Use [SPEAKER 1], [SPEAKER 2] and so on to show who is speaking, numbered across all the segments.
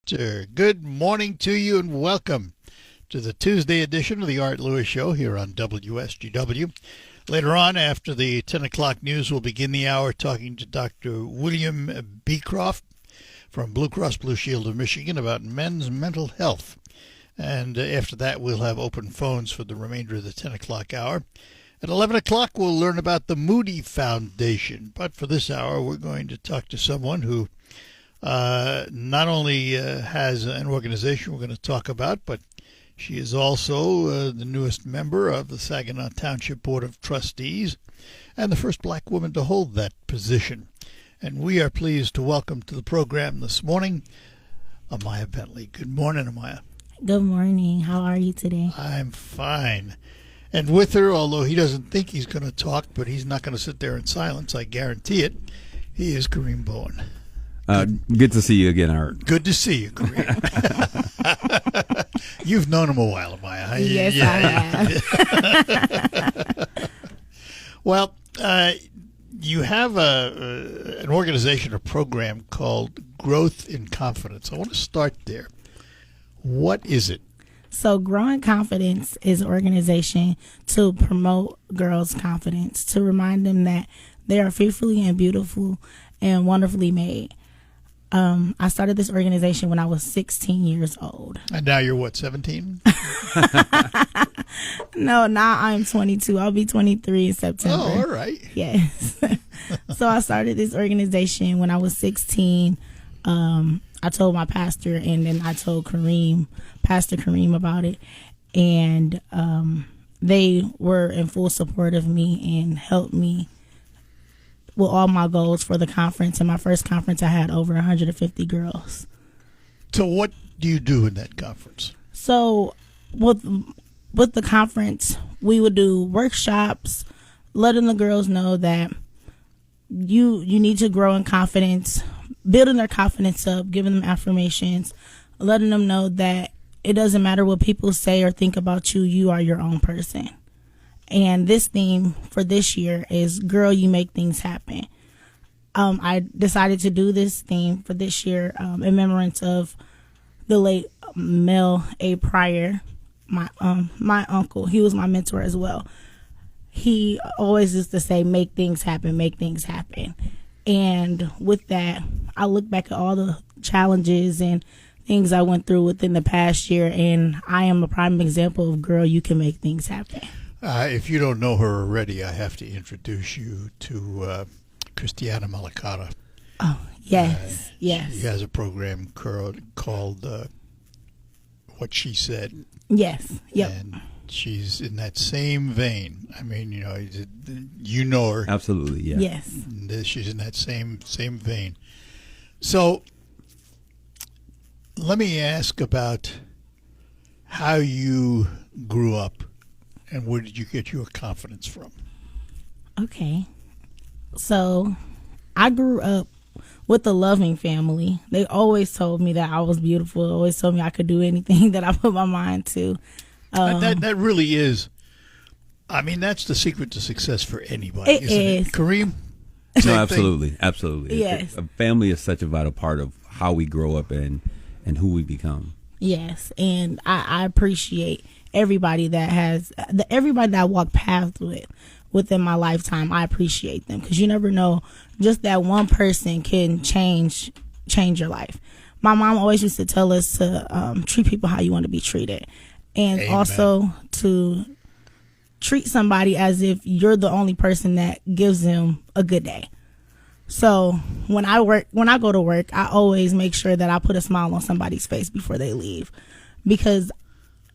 [SPEAKER 1] Sir. Good morning to you and welcome to the Tuesday edition of the Art Lewis Show here on WSGW. Later on, after the 10 o'clock news, we'll begin the hour talking to Dr. William Beecroft from Blue Cross Blue Shield of Michigan about men's mental health. And after that, we'll have open phones for the remainder of the 10 o'clock hour. At 11 o'clock, we'll learn about the Moody Foundation. But for this hour, we're going to talk to someone who not only has an organization we're going to talk about, but she is also the newest member of the Saginaw Township Board of Trustees and the first black woman to hold that position. And we are pleased to welcome to the program this morning Amaya Bentley. Good morning, Amaya.
[SPEAKER 2] Good morning. How are you today?
[SPEAKER 1] I'm fine. And with her, although he doesn't think he's going to talk, but he's not going to sit there in silence, I guarantee it, he is Kareem Bowen.
[SPEAKER 3] Good to see you again, Art.
[SPEAKER 1] Good to see you, Kareem. You've known him a while, Amaya.
[SPEAKER 2] Yes, I have.
[SPEAKER 1] Well, you have an organization or program called Growth in Confidence. I want to start there. What is it?
[SPEAKER 2] So Growing Confidence is an organization to promote girls' confidence, to remind them that they are fearfully and beautiful and wonderfully made. I started this organization when I was 16 years old.
[SPEAKER 1] And now you're what, 17?
[SPEAKER 2] No, now I'm 22. I'll be 23 in September.
[SPEAKER 1] Oh, all right.
[SPEAKER 2] Yes. So I started this organization when I was 16. I told my pastor, and then I told Pastor Kareem about it. And they were in full support of me and helped me with all my goals for the conference. And my first conference, I had over 150 girls.
[SPEAKER 1] So what do you do in that conference?
[SPEAKER 2] So with the conference, we would do workshops, letting the girls know that you need to grow in confidence, building their confidence up, giving them affirmations, letting them know that it doesn't matter what people say or think about you, you are your own person. And this theme for this year is Girl, You Make Things Happen. I decided to do this theme for this year in remembrance of the late Mel A. Pryor, my uncle. He was my mentor as well. He always used to say, make things happen, make things happen. And with that, I look back at all the challenges and things I went through within the past year, and I am a prime example of girl, you can make things happen.
[SPEAKER 1] If you don't know her already, I have to introduce you to Christiana Malakata.
[SPEAKER 2] Oh, yes, yes.
[SPEAKER 1] She has a program called What She Said.
[SPEAKER 2] Yes, yep.
[SPEAKER 1] And she's in that same vein. I mean, you know her.
[SPEAKER 3] Absolutely, yeah.
[SPEAKER 2] Yes.
[SPEAKER 1] She's in that same vein. So let me ask about how you grew up and where did you get your confidence from?
[SPEAKER 2] Okay. So I grew up with a loving family. They always told me that I was beautiful, always told me I could do anything that I put my mind to.
[SPEAKER 1] That really is, I mean, that's the secret to success for anybody,
[SPEAKER 2] It
[SPEAKER 1] isn't
[SPEAKER 2] is.
[SPEAKER 1] it? Kareem?
[SPEAKER 3] No,
[SPEAKER 1] Same
[SPEAKER 3] absolutely,
[SPEAKER 1] thing?
[SPEAKER 3] absolutely.
[SPEAKER 2] Yes.
[SPEAKER 3] A family is such a vital part of how we grow up and who we become.
[SPEAKER 2] Yes, and I appreciate everybody that I walk paths with within my lifetime. I appreciate them because you never know, just that one person can change your life. My mom always used to tell us to treat people how you want to be treated, and
[SPEAKER 1] Amen. Also
[SPEAKER 2] to treat somebody as if you're the only person that gives them a good day. So when I go to work, I always make sure that I put a smile on somebody's face before they leave, because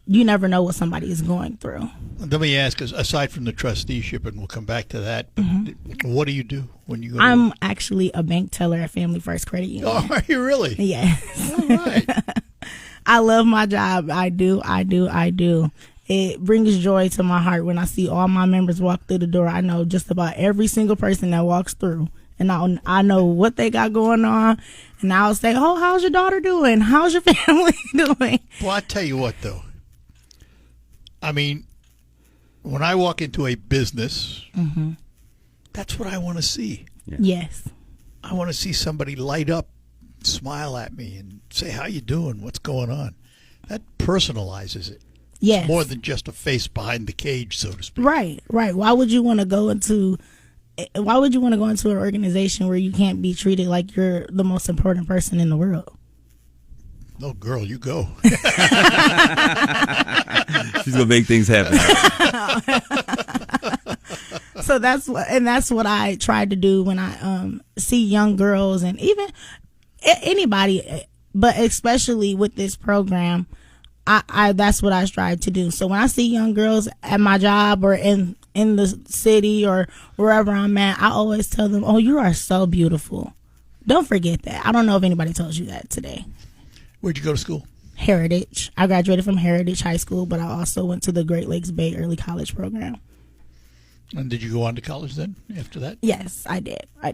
[SPEAKER 2] you never know what somebody is going through.
[SPEAKER 1] Let me ask, aside from the trusteeship, and we'll come back to that, but what do you do when you go to
[SPEAKER 2] I'm
[SPEAKER 1] work?
[SPEAKER 2] actually a bank teller at Family First Credit Union.
[SPEAKER 1] Oh, are you really?
[SPEAKER 2] Yes.
[SPEAKER 1] All right.
[SPEAKER 2] I love my job. I do. It brings joy to my heart when I see all my members walk through the door. I know just about every single person that walks through, and I know what they got going on, and I'll say, oh, how's your daughter doing? How's your family doing?
[SPEAKER 1] Well, I tell you what, though. I mean, when I walk into a business, that's what I want to see.
[SPEAKER 3] Yeah.
[SPEAKER 2] Yes.
[SPEAKER 1] I want to see somebody light up smile at me and say, how you doing? What's going on? That personalizes it.
[SPEAKER 2] Yes.
[SPEAKER 1] More than just a face behind the cage, so to speak.
[SPEAKER 2] Right. Why would you want to go into an organization where you can't be treated like you're the most important person in the world?
[SPEAKER 1] No, girl, you go.
[SPEAKER 3] She's gonna make things happen.
[SPEAKER 2] So that's what I tried to do when I see young girls, and even anybody, but especially with this program, I that's what I strive to do. So when I see young girls at my job or in the city or wherever I'm at, I always tell them, "Oh, you are so beautiful. Don't forget that." I don't know if anybody told you that today.
[SPEAKER 1] Where'd you go to school?
[SPEAKER 2] Heritage. I graduated from Heritage High School, but I also went to the Great Lakes Bay Early College program.
[SPEAKER 1] And did you go on to college then after that?
[SPEAKER 2] Yes, I did. I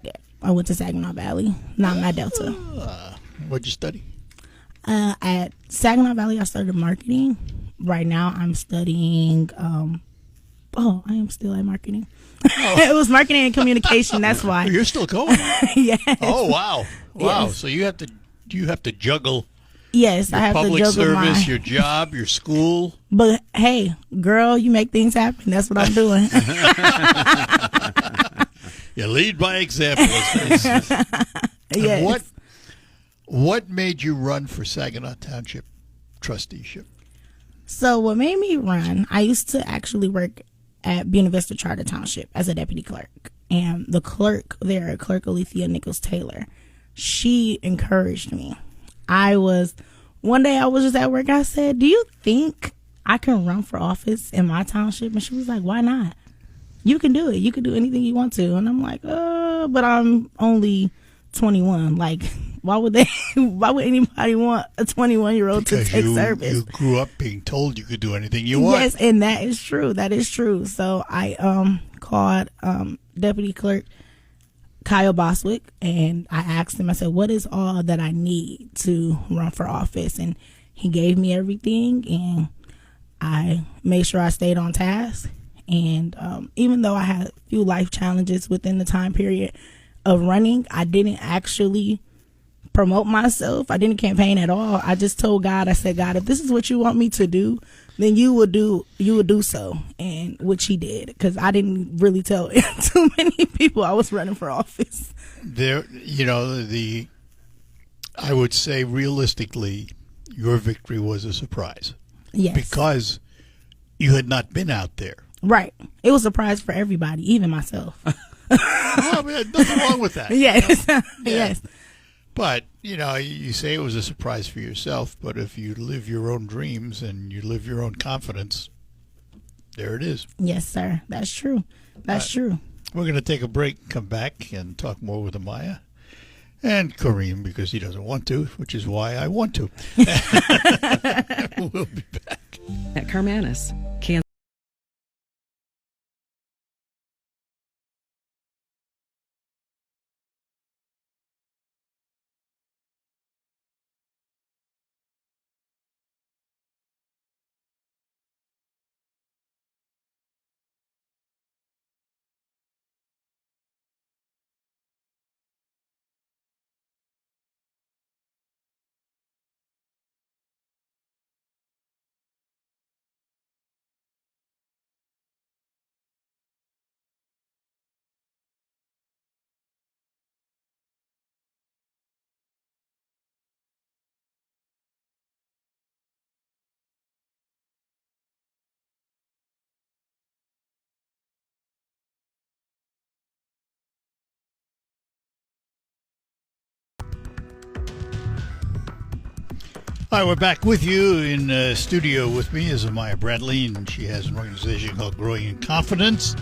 [SPEAKER 2] went to Saginaw Valley, not my Delta.
[SPEAKER 1] What'd you study?
[SPEAKER 2] At Saginaw Valley, I started marketing. Right now, I'm studying. I am still at marketing. It was marketing and communication. That's why.
[SPEAKER 1] You're still going.
[SPEAKER 2] Yes.
[SPEAKER 1] Oh wow.
[SPEAKER 2] Yes.
[SPEAKER 1] So you have to juggle.
[SPEAKER 2] Yes, I have to
[SPEAKER 1] Public
[SPEAKER 2] juggle
[SPEAKER 1] service, your job, your school.
[SPEAKER 2] But hey, girl, you make things happen. That's what I'm doing.
[SPEAKER 1] You lead by example.
[SPEAKER 2] Yes.
[SPEAKER 1] What made you run for Saginaw Township trusteeship?
[SPEAKER 2] So what made me run? I used to actually work at Buena Vista Charter Township as a deputy clerk, and the clerk there, Clerk Alethea Nichols Taylor, she encouraged me. One day I was just at work. I said, "Do you think I can run for office in my township?" And she was like, "Why not? You can do it. You can do anything you want to." And I'm like, but I'm only 21. Like, why would anybody want a 21-year-old to take service?
[SPEAKER 1] You grew up being told you could do anything you want.
[SPEAKER 2] Yes, and that is true. That is true. So I called Deputy Clerk Kyle Boswick, and I asked him, I said, "What is all that I need to run for office?" And he gave me everything, and I made sure I stayed on task. And even though I had a few life challenges within the time period of running, I didn't actually promote myself. I didn't campaign at all. I just told God, I said, "God, if this is what you want me to do, then you would do so," and which he did, because I didn't really tell too many people I was running for office.
[SPEAKER 1] I would say realistically, your victory was a surprise.
[SPEAKER 2] Yes.
[SPEAKER 1] Because you had not been out there.
[SPEAKER 2] Right. It was a surprise for everybody, even myself.
[SPEAKER 1] Well, nothing wrong with that.
[SPEAKER 2] Yes.
[SPEAKER 1] Yeah.
[SPEAKER 2] Yes.
[SPEAKER 1] But, you say it was a surprise for yourself, but if you live your own dreams and you live your own confidence, there it is.
[SPEAKER 2] Yes, sir. That's true. That's true.
[SPEAKER 1] We're going to take a break, come back, and talk more with Amaya and Kareem, because he doesn't want to, which is why I want to. We'll be back.
[SPEAKER 4] At Carmanis, Kansas.
[SPEAKER 1] All right, we're back with you in studio. With me is Amaya Bradley, and she has an organization called Growing in Confidence,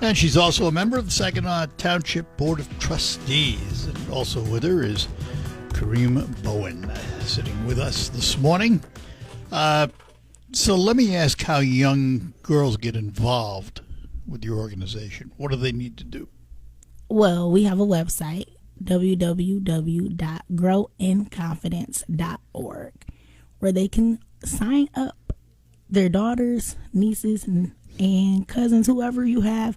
[SPEAKER 1] and she's also a member of the Saginaw Township Board of Trustees. And also with her is Kareem Bowen, sitting with us this morning. So let me ask how young girls get involved with your organization. What do they need to do?
[SPEAKER 2] Well, we have a website, www.growinconfidence.org, where they can sign up their daughters, nieces, and cousins, whoever you have,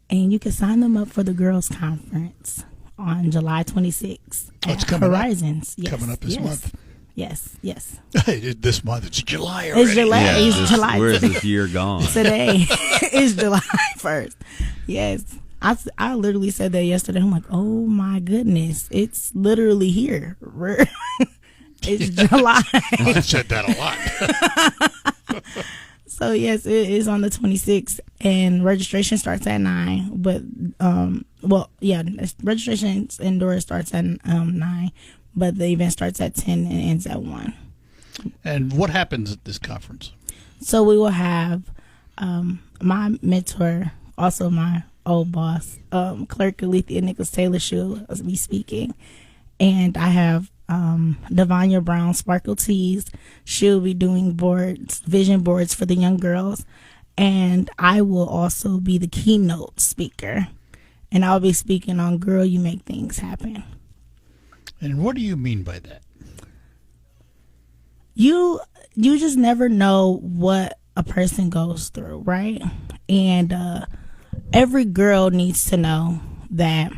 [SPEAKER 2] and you can sign them up for the girls' conference on July 26th
[SPEAKER 1] Oh, it's
[SPEAKER 2] at
[SPEAKER 1] coming up.
[SPEAKER 2] Horizons. Yes,
[SPEAKER 1] Coming up this
[SPEAKER 2] yes,
[SPEAKER 1] month.
[SPEAKER 2] Yes, yes.
[SPEAKER 1] This month, it's July already.
[SPEAKER 2] It's July.
[SPEAKER 3] Yeah,
[SPEAKER 2] It's July.
[SPEAKER 3] where's this year gone?
[SPEAKER 2] Today is July 1st. Yes. I literally said that yesterday. I'm like, oh my goodness. It's literally here. It's July.
[SPEAKER 1] I said that a lot.
[SPEAKER 2] So yes, it is on the 26th, and registration starts at 9. But registration indoors starts at 9, but the event starts at 10 and ends at 1.
[SPEAKER 1] And what happens at this conference?
[SPEAKER 2] So we will have my mentor, also my old boss, Clerk Alethea Nichols Taylor, she'll be speaking, and I have Devanya Brown Sparkle Tees. She'll be doing vision boards for the young girls, and I will also be the keynote speaker, and I'll be speaking on Girl, You Make Things Happen.
[SPEAKER 1] And what do you mean by that?
[SPEAKER 2] You just never know what a person goes through, right? And every girl needs to know that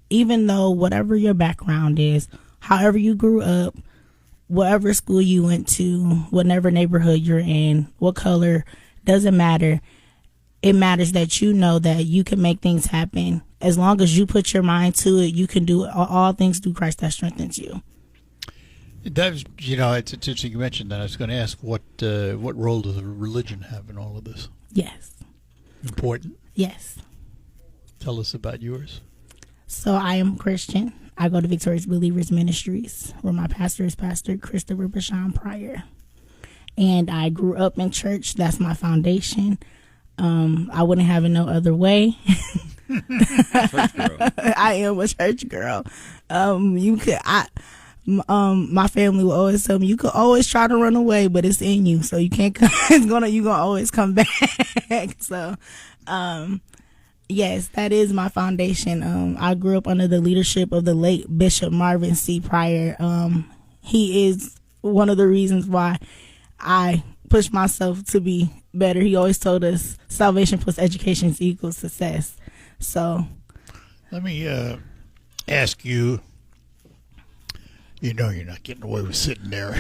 [SPEAKER 2] even though whatever your background is, however you grew up, whatever school you went to, whatever neighborhood you're in, what color, doesn't matter. It matters that you know that you can make things happen. As long as you put your mind to it, you can do all things through Christ that strengthens you.
[SPEAKER 1] That was, it's interesting you mentioned that. I was going to ask what role does religion have in all of this?
[SPEAKER 2] Yes.
[SPEAKER 1] Important?
[SPEAKER 2] Yes.
[SPEAKER 1] Tell us about yours.
[SPEAKER 2] So I am Christian. I go to Victorious Believers Ministries, where my pastor is Pastor Christopher Bashan Pryor. And I grew up in church. That's my foundation. I wouldn't have it no other way.
[SPEAKER 3] Church girl.
[SPEAKER 2] I am a church girl. My family will always tell me you could always try to run away, but it's in you, so you can't. You're gonna always come back. So, yes, that is my foundation. I grew up under the leadership of the late Bishop Marvin C. Pryor. He is one of the reasons why I push myself to be better. He always told us salvation plus education equals success. So,
[SPEAKER 1] let me ask you. You're not getting away with sitting there.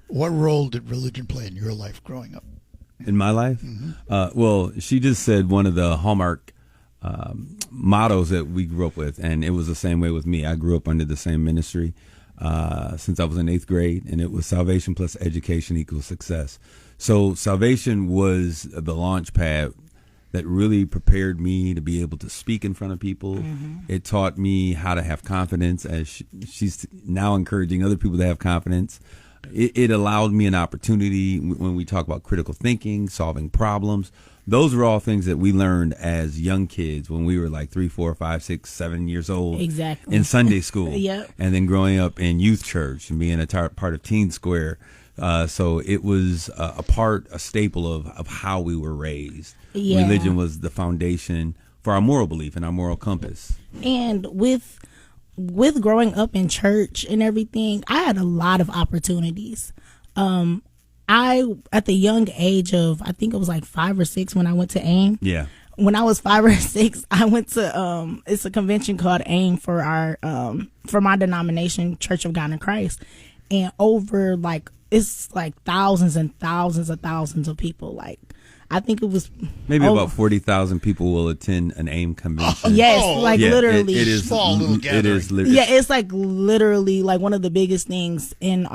[SPEAKER 1] What role did religion play in your life growing up?
[SPEAKER 3] In my life? Well, she just said one of the hallmark mottos that we grew up with, and it was the same way with me. I grew up under the same ministry since I was in 8th grade, and it was salvation plus education equals success. So salvation was the launch pad that really prepared me to be able to speak in front of people. Mm-hmm. It taught me how to have confidence, as she's now encouraging other people to have confidence. It allowed me an opportunity when we talk about critical thinking, solving problems. Those were all things that we learned as young kids when we were like 3, 4, 5, 6, 7 years old.
[SPEAKER 2] Exactly.
[SPEAKER 3] In Sunday school.
[SPEAKER 2] Yep. And
[SPEAKER 3] then growing up in youth church and being a part of Teen Square. So it was a staple of how we were raised. Yeah. Religion was the foundation for our moral belief and our moral compass.
[SPEAKER 2] And with growing up in church and everything, I had a lot of opportunities. I, at the young age of, I think it was like 5 or 6 when I went to AIM.
[SPEAKER 3] Yeah.
[SPEAKER 2] When I was 5 or 6, I went to, it's a convention called AIM for for my denomination, Church of God in Christ. And over it's like thousands and thousands of people. Like, I think it was
[SPEAKER 3] maybe about 40,000 people will attend an AIM convention.
[SPEAKER 2] Yes, literally.
[SPEAKER 1] It is small little gathering.
[SPEAKER 3] It is
[SPEAKER 2] it's like literally like one of the biggest things in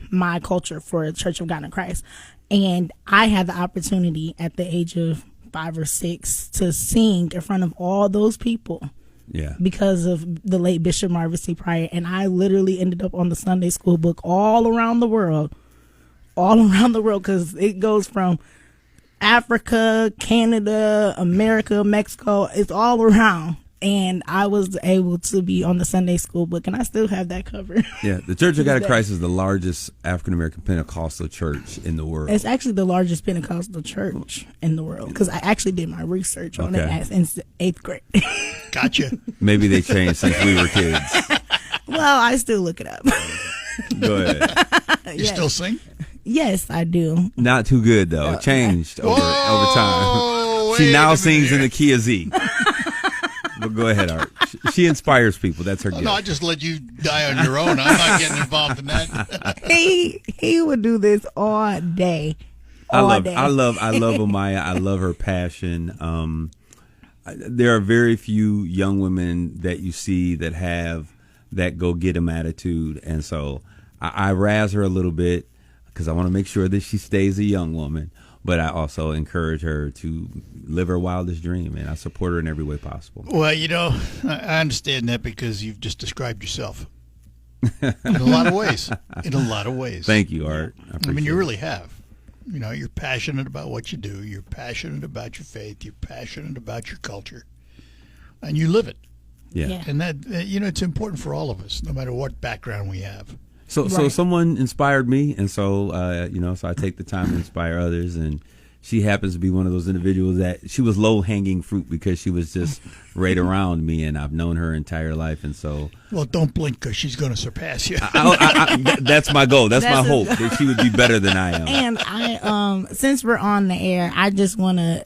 [SPEAKER 2] my culture for Church of God in Christ. And I had the opportunity at the age of 5 or 6 to sing in front of all those people.
[SPEAKER 3] Yeah.
[SPEAKER 2] Because of the late Bishop Marvin C. Pryor. And I literally ended up on the Sunday school book all around the world, because it goes from Africa, Canada, America, Mexico. It's all around. And I was able to be on the Sunday school book, and I still have that cover.
[SPEAKER 3] Yeah, the Church of God in Christ is the largest African-American Pentecostal church in the world.
[SPEAKER 2] It's actually the largest Pentecostal church in the world, because I actually did my research on it in 8th grade.
[SPEAKER 1] Gotcha.
[SPEAKER 3] Maybe they changed since we were kids.
[SPEAKER 2] Well, I still look it up.
[SPEAKER 3] Go ahead.
[SPEAKER 1] You still sing?
[SPEAKER 2] Yes, I do.
[SPEAKER 3] Not too good, though. It changed over time. She now sings in the key of Z. Go ahead, Art. She inspires people. That's her gift.
[SPEAKER 1] No, I just let you die on your own. I'm not getting involved in that.
[SPEAKER 2] He would do this all day.
[SPEAKER 3] I love Amaya. I love her passion. There are very few young women that you see that have that go get 'em attitude, and so I razz her a little bit because I want to make sure that she stays a young woman. But I also encourage her to live her wildest dream, and I support her in every way possible.
[SPEAKER 1] Well, I understand that because you've just described yourself in a lot of ways. In a lot of ways.
[SPEAKER 3] Thank you, Art.
[SPEAKER 1] I mean, you really have. You're passionate about what you do. You're passionate about your faith. You're passionate about your culture, and you live it.
[SPEAKER 3] Yeah.
[SPEAKER 1] And that it's important for all of us, no matter what background we have.
[SPEAKER 3] So someone inspired me, and so so I take the time to inspire others, and she happens to be one of those individuals that she was low hanging fruit because she was just right around me, and I've known her entire life, and so.
[SPEAKER 1] Well, don't blink because she's going to surpass you.
[SPEAKER 3] That's my goal. That's my hope that she would be better than I am.
[SPEAKER 2] And I, since we're on the air, I just want to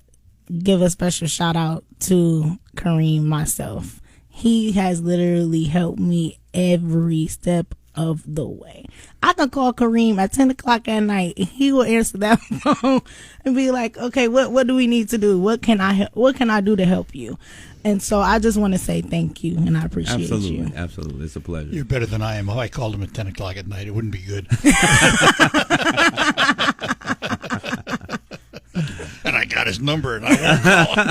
[SPEAKER 2] give a special shout out to Kareem myself. He has literally helped me every step of the way. I can call Kareem at 10 o'clock at night. He will answer that phone and be like, "Okay, what do we need to do? What can I do to help you?" And so I just want to say thank you, and I appreciate you.
[SPEAKER 3] Absolutely, it's a pleasure.
[SPEAKER 1] You're better than I am. If I called him at 10 o'clock at night, it wouldn't be good. And I got his number, and I won't call him.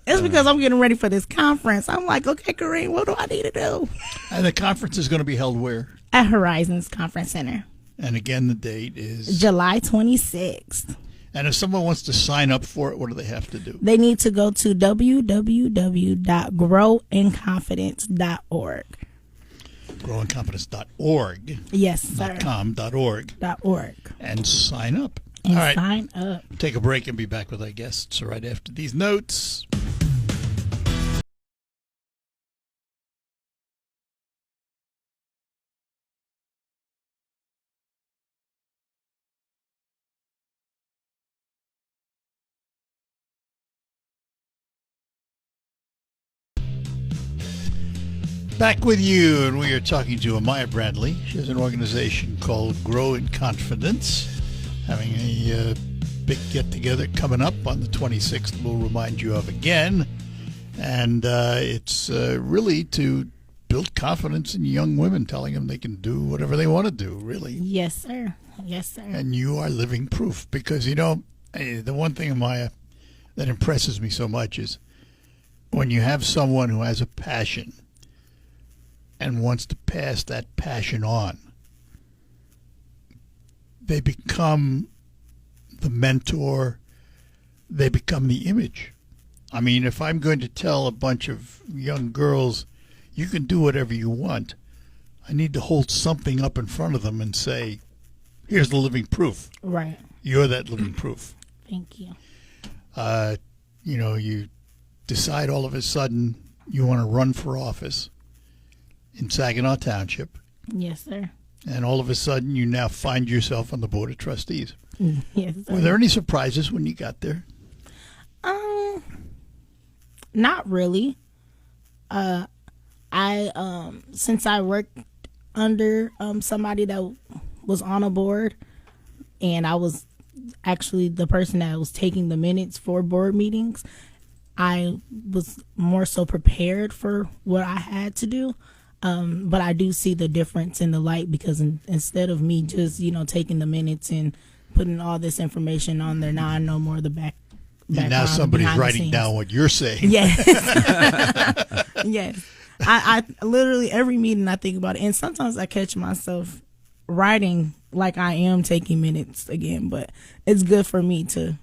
[SPEAKER 2] It's because I'm getting ready for this conference. I'm like, okay, Kareem, what do I need to do?
[SPEAKER 1] And the conference is going to be held where?
[SPEAKER 2] At Horizons Conference Center.
[SPEAKER 1] And again, the date is?
[SPEAKER 2] July 26th.
[SPEAKER 1] And if someone wants to sign up for it, what do they have to do?
[SPEAKER 2] They need to go to www.growinconfidence.org.
[SPEAKER 1] Growinconfidence.org.
[SPEAKER 2] Yes, sir.
[SPEAKER 1] .org.
[SPEAKER 2] .org.
[SPEAKER 1] And sign up.
[SPEAKER 2] And
[SPEAKER 1] all right.
[SPEAKER 2] Sign up.
[SPEAKER 1] Take a break and be back with our guests right after these notes. Back with you, and we are talking to Amaya Bradley. She has an organization called Grow in Confidence, having a big get-together coming up on the 26th. We'll remind you of again, and it's really to build confidence in young women, telling them they can do whatever they want to do, really.
[SPEAKER 2] Yes, sir. Yes, sir.
[SPEAKER 1] And you are living proof, because, the one thing, Amaya, that impresses me so much is when you have someone who has a passion and wants to pass that passion on, they become the mentor, they become the image. I mean, if I'm going to tell a bunch of young girls, you can do whatever you want, I need to hold something up in front of them and say, here's the living proof.
[SPEAKER 2] Right.
[SPEAKER 1] You're that living proof.
[SPEAKER 2] Thank you.
[SPEAKER 1] You decide all of a sudden you want to run for office in Saginaw Township.
[SPEAKER 2] Yes, sir.
[SPEAKER 1] And all of a sudden you now find yourself on the Board of Trustees.
[SPEAKER 2] Yes, sir.
[SPEAKER 1] Were there any surprises when you got there?
[SPEAKER 2] Not really. Since I worked under somebody that was on a board, and I was actually the person that was taking the minutes for board meetings, I was more so prepared for what I had to do. But I do see the difference in the light, because instead of me just, taking the minutes and putting all this information on there, now I know more of the background.
[SPEAKER 1] And now somebody's writing down what you're saying.
[SPEAKER 2] Yes. Yes. I literally, every meeting I think about it, and sometimes I catch myself writing like I am taking minutes again, but it's good for me to,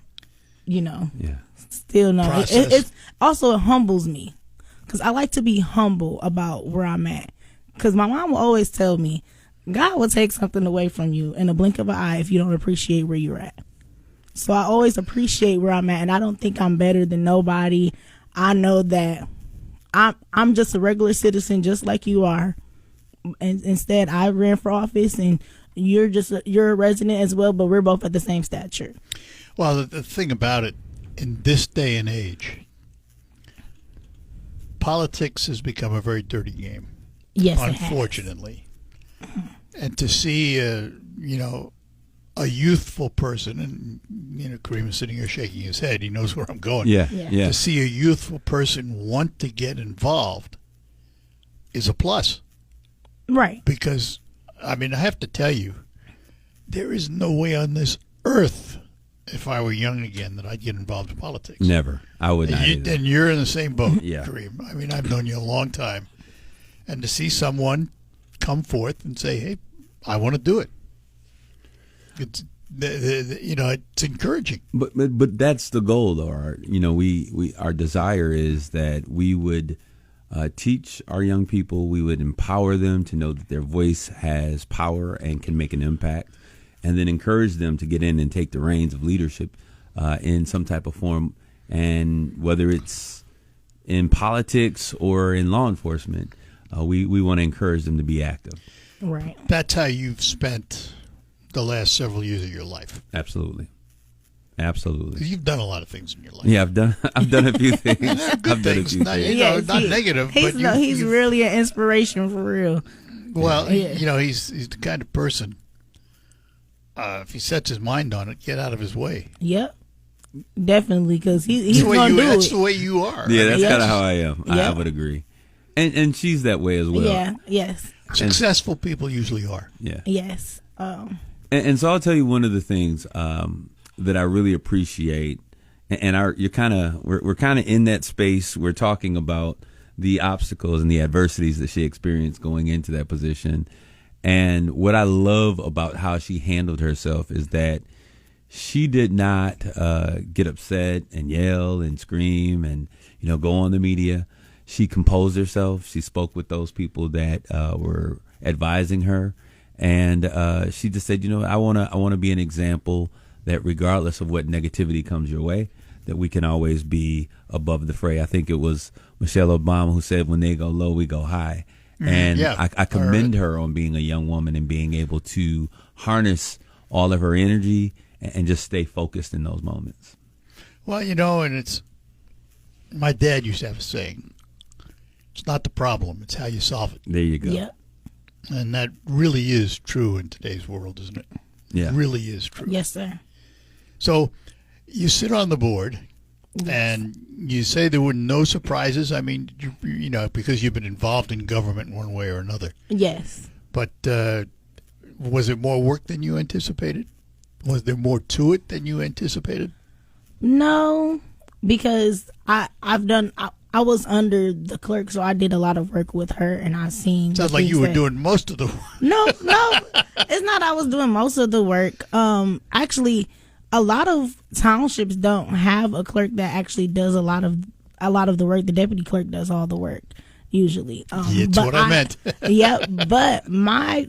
[SPEAKER 2] still know. It's also, it humbles me, because I like to be humble about where I'm at. Because my mom will always tell me, God will take something away from you in a blink of an eye if you don't appreciate where you're at. So I always appreciate where I'm at, and I don't think I'm better than nobody. I know that I'm just a regular citizen, just like you are. And instead, I ran for office, and you're a resident as well, but we're both at the same stature.
[SPEAKER 1] Well, the thing about it, in this day and age, politics has become a very dirty game,
[SPEAKER 2] Yes, it has.
[SPEAKER 1] unfortunately. And to see, a youthful person, and, Kareem is sitting here shaking his head. He knows where I'm going.
[SPEAKER 3] Yeah,
[SPEAKER 2] Yeah.
[SPEAKER 3] yeah.
[SPEAKER 1] To see a youthful person want to get involved is a plus.
[SPEAKER 2] Right.
[SPEAKER 1] Because, I have to tell you, there is no way on this earth, if I were young again, that I'd get involved in politics.
[SPEAKER 3] Never. I would not.
[SPEAKER 1] And,
[SPEAKER 3] either.
[SPEAKER 1] and you're in the same boat,
[SPEAKER 3] Yeah.
[SPEAKER 1] Kareem. I've known you a long time. And to see someone come forth and say, hey, I want to do it. It's, it's encouraging.
[SPEAKER 3] But that's the goal, though. Our desire is that we would teach our young people, we would empower them to know that their voice has power and can make an impact, and then encourage them to get in and take the reins of leadership in some type of form, and whether it's in politics or in law enforcement, we want to encourage them to be active.
[SPEAKER 2] Right.
[SPEAKER 1] That's how you've spent the last several years of your life.
[SPEAKER 3] Absolutely.
[SPEAKER 1] You've done a lot of things in your life.
[SPEAKER 3] Yeah, I've done a few things. I've done a
[SPEAKER 1] things,
[SPEAKER 3] few
[SPEAKER 1] not-
[SPEAKER 3] things.
[SPEAKER 2] Yes,
[SPEAKER 1] not negative,
[SPEAKER 2] He's,
[SPEAKER 1] but
[SPEAKER 2] he's really an inspiration for real.
[SPEAKER 1] Well,
[SPEAKER 2] Yeah.
[SPEAKER 1] he's the kind of person. If he sets his mind on it, get out of his way.
[SPEAKER 2] Yep. Definitely, because he's
[SPEAKER 1] That's the way
[SPEAKER 2] going to do
[SPEAKER 1] that's
[SPEAKER 2] it.
[SPEAKER 1] the way you are.
[SPEAKER 3] Yeah, that's
[SPEAKER 2] Yes.
[SPEAKER 3] kind of how I am. I
[SPEAKER 2] Yeah.
[SPEAKER 3] would agree. And she's that way as well.
[SPEAKER 2] Yeah. Yes.
[SPEAKER 1] Successful people usually are.
[SPEAKER 3] Yeah.
[SPEAKER 2] Yes.
[SPEAKER 3] And so I'll tell you one of the things that I really appreciate, and we're kind of in that space. We're talking about the obstacles and the adversities that she experienced going into that position. And what I love about how she handled herself is that she did not get upset and yell and scream and go on the media. She composed herself. She spoke with those people that were advising her, and she just said, I want to be an example that regardless of what negativity comes your way, that we can always be above the fray. I think it was Michelle Obama who said, when they go low, we go high. And
[SPEAKER 1] yeah.
[SPEAKER 3] I commend her on being a young woman and being able to harness all of her energy and just stay focused in those moments.
[SPEAKER 1] Well, and it's my dad used to have a saying: "It's not the problem; it's how you solve it."
[SPEAKER 3] There you go.
[SPEAKER 2] Yep.
[SPEAKER 1] And that really is true in today's world, isn't it?
[SPEAKER 3] Yeah.
[SPEAKER 1] It really is true.
[SPEAKER 2] Yes, sir.
[SPEAKER 1] So you sit on the board, and you say there were no surprises. Because you've been involved in government in one way or another.
[SPEAKER 2] Yes.
[SPEAKER 1] But was it more work than you anticipated? Was there more to it than you anticipated?
[SPEAKER 2] No, because I was under the clerk, so I did a lot of work with her, and I seen.
[SPEAKER 1] Sounds
[SPEAKER 2] the
[SPEAKER 1] like
[SPEAKER 2] things
[SPEAKER 1] you were
[SPEAKER 2] that-
[SPEAKER 1] doing most of the work.
[SPEAKER 2] No, it's not. I was doing most of the work. Actually, a lot of townships don't have a clerk that actually does a lot of the work. The deputy clerk does all the work usually.
[SPEAKER 1] It's what I meant.
[SPEAKER 2] Yeah, but my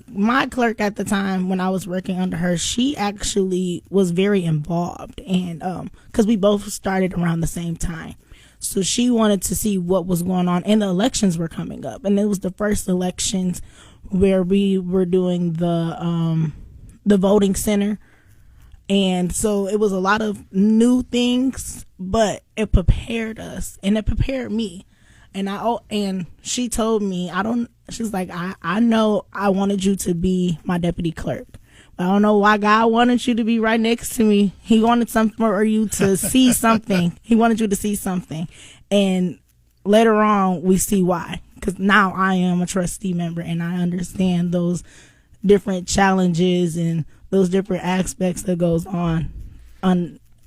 [SPEAKER 2] clerk at the time when I was working under her, she actually was very involved, and because we both started around the same time. So she wanted to see what was going on, and the elections were coming up, and it was the first elections where we were doing the voting center, and so it was a lot of new things, but it prepared us, and it prepared me, and she told me she's like, I know I wanted you to be my deputy clerk. I don't know why God wanted you to be right next to me. He wanted something for you to see something. He wanted you to see something. And later on, we see why. Because now I am a trustee member and I understand those different challenges and those different aspects that goes on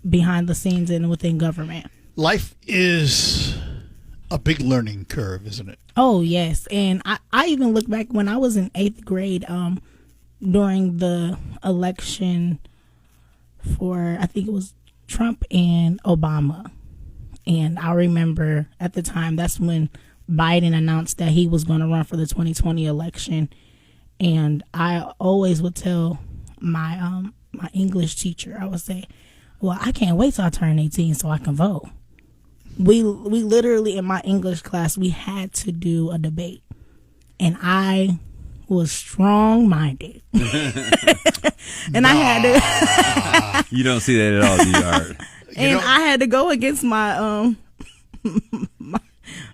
[SPEAKER 2] behind the scenes and within government.
[SPEAKER 1] Life is a big learning curve, isn't it?
[SPEAKER 2] Oh, yes. And I even look back when I was in 8th grade, during the election for, I think it was Trump and Obama. And I remember at the time, that's when Biden announced that he was going to run for the 2020 election. And I always would tell my my English teacher, I would say, well, I can't wait till I turn 18 so I can vote. We literally, in my English class, we had to do a debate. And I was strong-minded. And I had to...
[SPEAKER 3] You don't see that at all, do you, Art?
[SPEAKER 2] I had to go against my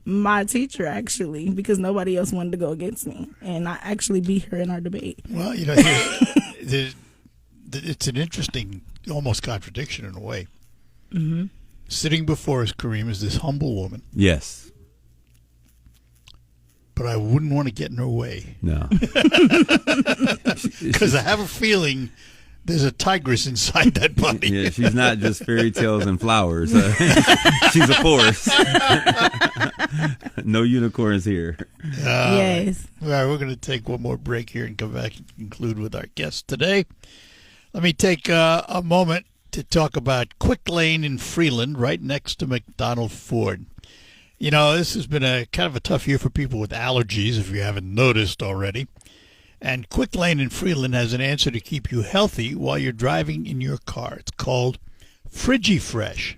[SPEAKER 2] my teacher, actually, because nobody else wanted to go against me. And I actually beat her in our debate.
[SPEAKER 1] Well, it's an interesting, almost contradiction in a way.
[SPEAKER 2] Mm-hmm.
[SPEAKER 1] Sitting before us, Kareem, is this humble woman,
[SPEAKER 3] Yes.
[SPEAKER 1] but I wouldn't want to get in her way
[SPEAKER 3] No.
[SPEAKER 1] because I have a feeling there's a tigress inside that body.
[SPEAKER 3] Yeah, she's not just fairy tales and flowers. She's a force. No unicorns here.
[SPEAKER 2] Yes.
[SPEAKER 1] All right, we're going to take one more break here and come back and conclude with our guest today. Let me take a moment to talk about Quick Lane in Freeland, right next to McDonald Ford. You know, this has been a kind of a tough year for people with allergies, if you haven't noticed already. And Quick Lane in Freeland has an answer to keep you healthy while you're driving in your car. It's called FrigiFresh.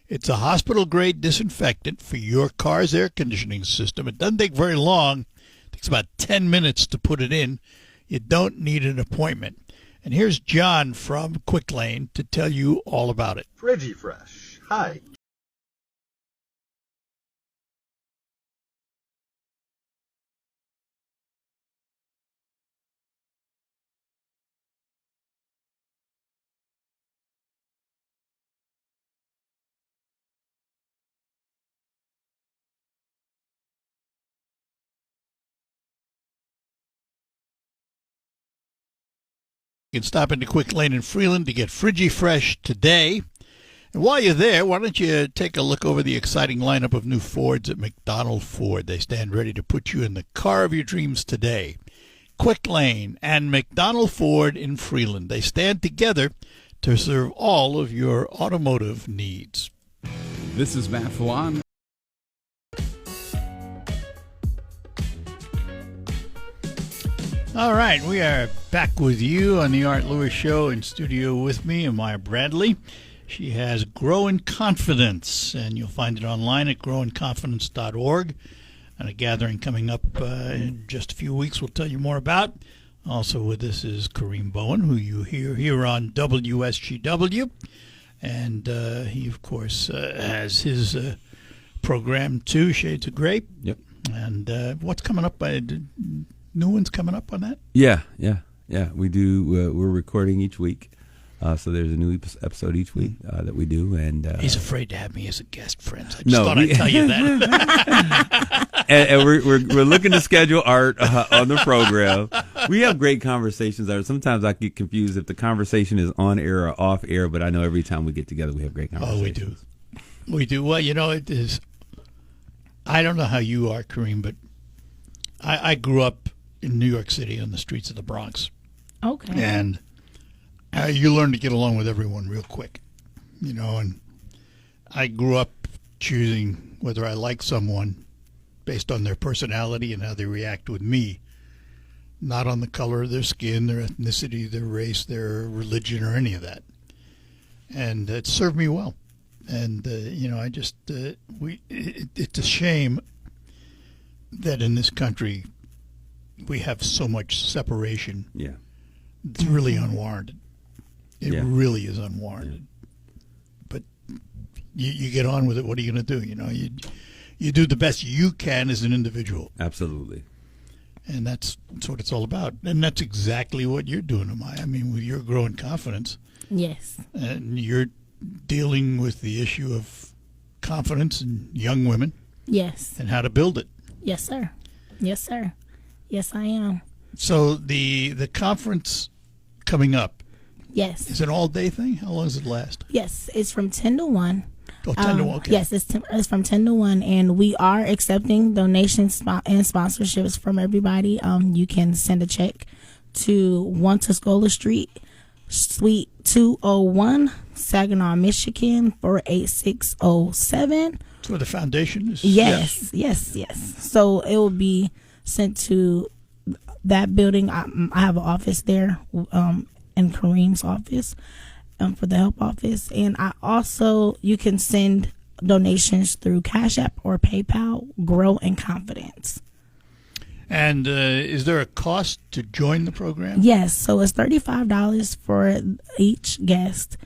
[SPEAKER 1] It's a hospital-grade disinfectant for your car's air conditioning system. It doesn't take very long. It takes about 10 minutes to put it in. You don't need an appointment. And here's John from Quick Lane to tell you all about it.
[SPEAKER 5] FrigiFresh. Hi.
[SPEAKER 1] You can stop into Quick Lane in Freeland to get FrigiFresh today. And while you're there, why don't you take a look over the exciting lineup of new Fords at McDonald Ford. They stand ready to put you in the car of your dreams today. Quick Lane and McDonald Ford in Freeland. They stand together to serve all of your automotive needs.
[SPEAKER 6] This is Matt Fawon.
[SPEAKER 1] All right, we are back with you on the Art Lewis Show. In studio with me, Amaya Bradley. She has Grow in Confidence, and you'll find it online at growinconfidence.org. And a gathering coming up in just a few weeks we'll tell you more about. Also with us is Kareem Bowen, who you hear here on WSGW. And he, of course, has his program, too, Shades of Grape.
[SPEAKER 3] Yep.
[SPEAKER 1] And what's coming up? New ones coming up on that?
[SPEAKER 3] Yeah. We do. We're recording each week, so there's a new episode each week that we do. And
[SPEAKER 1] he's afraid to have me as a guest, friends. I just
[SPEAKER 3] No,
[SPEAKER 1] thought I'd tell you that.
[SPEAKER 3] and we're looking to schedule Art on the program. We have great conversations. Sometimes I get confused if the conversation is on air or off air, but I know every time we get together we have great conversations.
[SPEAKER 1] We do. Well, you know, it is. I don't know how you are, Kareem, but I grew up in New York City on the streets of the Bronx.
[SPEAKER 2] Okay.
[SPEAKER 1] And you learn to get along with everyone real quick, you know, and I grew up choosing whether I like someone based on their personality and how they react with me, not on the color of their skin, their ethnicity, their race, their religion, or any of that. And it served me well. And, you know, I just, it's a shame that in this country we have so much separation.
[SPEAKER 3] Yeah.
[SPEAKER 1] It's really unwarranted. It
[SPEAKER 3] Yeah.
[SPEAKER 1] really is unwarranted. But you get on with it. What are you going to do? You know, you do the best you can as an individual.
[SPEAKER 3] Absolutely.
[SPEAKER 1] And that's what it's all about. And that's exactly what you're doing, Amaya. I mean, with your growing confidence.
[SPEAKER 2] Yes.
[SPEAKER 1] And you're dealing with the issue of confidence in young women.
[SPEAKER 2] Yes.
[SPEAKER 1] And how to build it.
[SPEAKER 2] Yes, sir. Yes, sir. Yes, I am.
[SPEAKER 1] So the conference coming up,
[SPEAKER 2] Yes.
[SPEAKER 1] is it an all-day thing? How long does it last?
[SPEAKER 2] Yes, it's from 10 to 1.
[SPEAKER 1] Oh, 10 to 1, okay.
[SPEAKER 2] Yes, it's from 10 to 1, and we are accepting donations and sponsorships from everybody. You can send a check to 1 Tuscola Street, Suite 201, Saginaw, Michigan, 48607.
[SPEAKER 1] That's where the foundation is?
[SPEAKER 2] Yes. So it will be sent to that building. I have an office there, in Kareem's office, for the help office. And I also, you can send donations through Cash App or PayPal, Grow in Confidence.
[SPEAKER 1] And is there a cost to join the program?
[SPEAKER 2] Yes, so it's $35 for each guest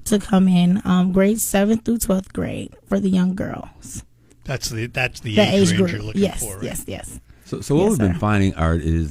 [SPEAKER 2] to come in, grades 7th through 12th grade for the young girls.
[SPEAKER 1] That's the
[SPEAKER 2] The age
[SPEAKER 1] range
[SPEAKER 2] group.
[SPEAKER 1] you're looking
[SPEAKER 2] Yes,
[SPEAKER 1] for, right?
[SPEAKER 2] yes, yes.
[SPEAKER 3] So what
[SPEAKER 2] Yes,
[SPEAKER 3] we've been
[SPEAKER 2] sir.
[SPEAKER 3] finding, Art, is